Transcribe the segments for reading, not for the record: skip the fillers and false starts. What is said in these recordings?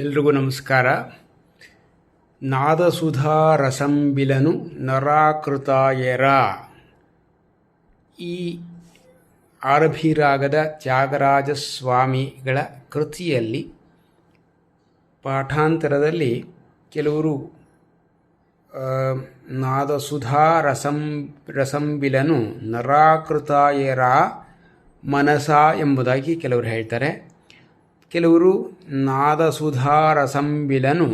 ಎಲ್ರಿಗೂ ನಮಸ್ಕಾರ. ನಾದಸುಧಾ ರಸಂಬಿಲನು ನರಾಕೃತಾಯರ ಈ ಆರಭಿರಾಗದ ತ್ಯಾಗರಾಜ ಸ್ವಾಮಿಗಳ ಕೃತಿಯಲ್ಲಿ ಪಾಠಾಂತರದಲ್ಲಿ ಕೆಲವರು ನಾದಸುಧಾ ರಸಂಬಿಲನು ನರಾಕೃತಾಯರ ಮನಸ ಎಂಬುದಾಗಿ ಕೆಲವರು ಹೇಳ್ತಾರೆ. ಕೆಲವರು ನಾದಸುಧಾ ರಸಂಬಿಲನು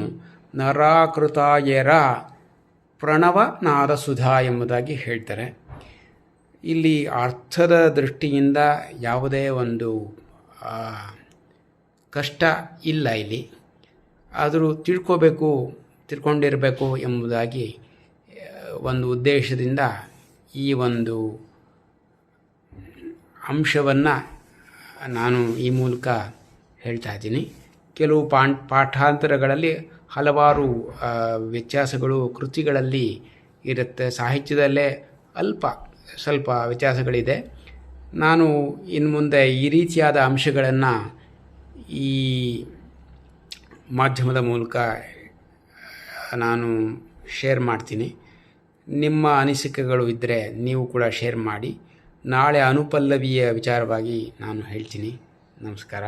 ನರಾಕೃತಾಯರ ಪ್ರಣವ ನಾದಸುಧಾ ಎಂಬುದಾಗಿ ಹೇಳ್ತಾರೆ. ಇಲ್ಲಿ ಅರ್ಥದ ದೃಷ್ಟಿಯಿಂದ ಯಾವುದೇ ಒಂದು ಕಷ್ಟ ಇಲ್ಲ. ಇಲ್ಲಿ ಆದರೂ ತಿಳ್ಕೊಂಡಿರಬೇಕು ಎಂಬುದಾಗಿ ಒಂದು ಉದ್ದೇಶದಿಂದ ಈ ಒಂದು ಅಂಶವನ್ನು ನಾನು ಈ ಮೂಲಕ ಹೇಳ್ತಾ ಇದ್ದೀನಿ. ಕೆಲವು ಪಾಠಾಂತರಗಳಲ್ಲಿ ಹಲವಾರು ವ್ಯತ್ಯಾಸಗಳು ಕೃತಿಗಳಲ್ಲಿ ಇರುತ್ತೆ. ಸಾಹಿತ್ಯದಲ್ಲೇ ಸ್ವಲ್ಪ ವ್ಯತ್ಯಾಸಗಳಿದೆ. ನಾನು ಇನ್ನು ಮುಂದೆ ಈ ರೀತಿಯಾದ ಅಂಶಗಳನ್ನು ಈ ಮಾಧ್ಯಮದ ಮೂಲಕ ನಾನು ಶೇರ್ ಮಾಡ್ತೀನಿ. ನಿಮ್ಮ ಅನಿಸಿಕೆಗಳು ಇದ್ದರೆ ನೀವು ಕೂಡ ಶೇರ್ ಮಾಡಿ. ನಾಳೆ ಅನುಪಲ್ಲವಿಯ ವಿಚಾರವಾಗಿ ನಾನು ಹೇಳ್ತೀನಿ. ನಮಸ್ಕಾರ.